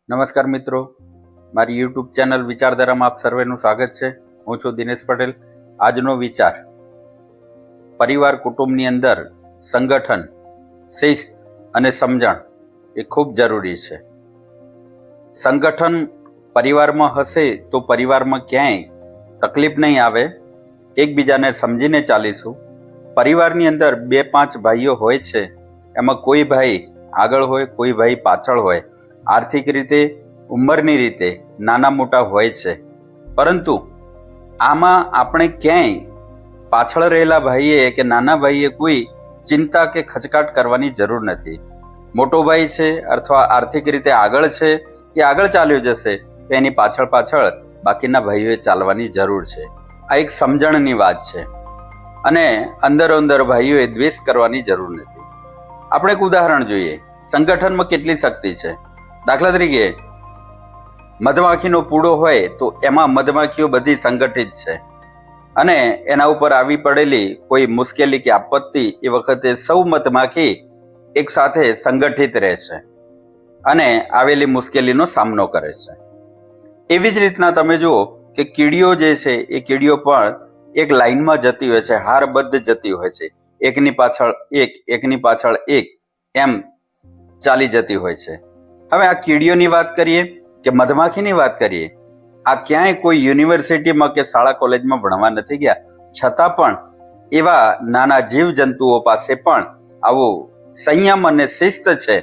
નમસ્કાર મિત્રો, મારી યુટ્યુબ ચેનલ વિચારધારામાં આપ સર્વેનું સ્વાગત છે. હું છું દિનેશ પટેલ. આજનો વિચાર: પરિવાર કુટુંબની અંદર સંગઠન, શિસ્ત અને સમજણ એ ખૂબ જરૂરી છે. સંગઠન પરિવારમાં હશે તો પરિવારમાં ક્યાંય તકલીફ નહીં આવે. એકબીજાને સમજીને ચાલીશું. પરિવારની અંદર 2-5 ભાઈઓ હોય છે, એમાં કોઈ ભાઈ આગળ હોય, કોઈ ભાઈ પાછળ હોય. આર્થિક રીતે, ઉંમરની રીતે નાના મોટા હોય છે, પરંતુ આમાં આપણે ક્યાંય પાછળ રહેલા ભાઈએ કે નાના ભાઈએ કોઈ ચિંતા કે ખચકાટ કરવાની જરૂર નથી. મોટો ભાઈ છે અથવા આર્થિક રીતે આગળ છે, એ આગળ ચાલ્યો જશે, એની પાછળ પાછળ બાકીના ભાઈઓએ ચાલવાની જરૂર છે. આ એક સમજણની વાત છે અને અંદરો અંદર ભાઈઓએ દ્વેષ કરવાની જરૂર નથી. આપણે એક ઉદાહરણ જોઈએ. સંગઠનમાં કેટલી શક્તિ છે. દાખલા તરીકે મધમાખીનો પૂડો હોય તો એમાં મધમાખીઓ બધી સંગઠિત છે અને એના ઉપર આવી પડેલી કોઈ મુશ્કેલી કે આપત્તિ એ વખતે સૌ મધમાખી એક સાથે સંગઠિત રહે છે અને આવેલી મુશ્કેલીનો સામનો કરે છે. એવી જ રીતના તમે જુઓ કે કીડીઓ જે છે એ કીડીઓ પણ એક લાઈનમાં જતી હોય છે, હારબદ્ધ જતી હોય છે, એકની પાછળ એક, એકની પાછળ એક, એમ ચાલી જતી હોય છે. હવે આ કીડીઓની વાત કરીએ કે મધમાખીની વાત કરીએ, આ ક્યાંય કોઈ યુનિવર્સિટીમાં કે શાળા કોલેજમાં ભણવા નથી ગયા, છતાં પણ એવા નાના જીવજંતુઓ પાસે પણ આવું સંયમ અને શિસ્ત છે,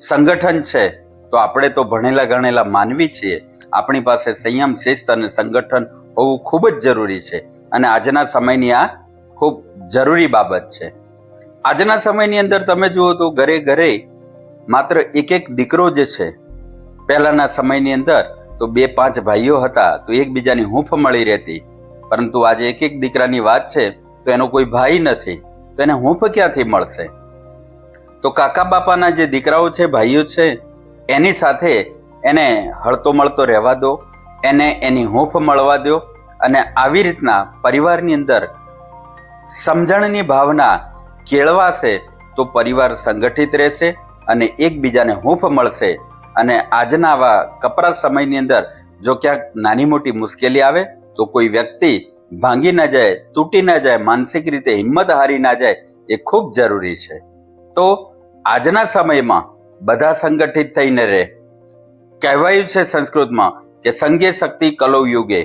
સંગઠન છે. તો આપણે તો ભણેલા ગણેલા માનવી છીએ, આપણી પાસે સંયમ, શિસ્ત અને સંગઠન હોવું ખૂબ જ જરૂરી છે અને આજના સમયની આ ખૂબ જરૂરી બાબત છે. આજના સમયની અંદર તમે જુઓ તો ઘરે ઘરે માત્ર એક દીકરો જે છે. પહેલાના સમયની અંદર તો 2-5 ભાઈઓ હતા તો એકબીજાની હૂંફ મળી રહેતી, પરંતુ આજે એક દીકરાની વાત છે તો એનો કોઈ ભાઈ નથી, તો એને હૂંફ ક્યાંથી મળશે? તો કાકા બાપાના જે દીકરાઓ છે, ભાઈઓ છે, એની સાથે એને હળતો મળતો રહેવા દો, એને એની હૂંફ મળવા દો અને આવી રીતના પરિવારની અંદર સમજણની ભાવના કેળવાશે તો પરિવાર સંગઠિત રહેશે અને એકબીજાને હૂંફ મળશે. અને આજના આવા કપરા સમયની અંદર જો ક્યાંક નાની મોટી મુશ્કેલી આવે તો કોઈ વ્યક્તિ ભાંગી ના જાય, તૂટી ના જાય, માનસિક રીતે હિંમત હારી ના જાય, એ ખૂબ જરૂરી છે. તો આજના સમયમાં બધા સંગઠિત થઈને રહે. કહેવાયું છે સંસ્કૃતમાં કે સંઘે શક્તિ કલૌ યુગે.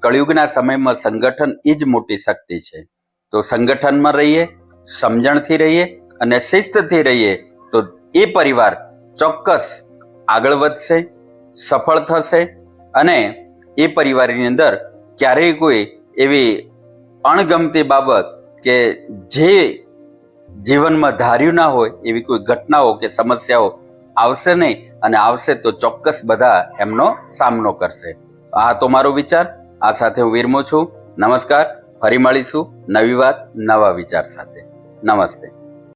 કળયુગના સમયમાં સંગઠન એ જ મોટી શક્તિ છે. તો સંગઠનમાં રહીએ, સમજણથી રહીએ અને શિસ્તથી રહીએ તો એ પરિવાર ચોક્કસ આગળ વધશે, સફળ થશે અને એ પરિવારની અંદર ક્યારેય કોઈ એવી અણગમતી બાબત કે જે જીવનમાં ધાર્યું ના હોય એવી કોઈ ઘટનાઓ કે સમસ્યાઓ આવશે નહીં, અને આવશે તો ચોક્કસ બધા એમનો સામનો કરશે. આ તો મારો વિચાર. આ સાથે હું વિરમું છું. નમસ્કાર. ફરી મળીશું નવી વાત, નવા વિચાર સાથે. નમસ્તે.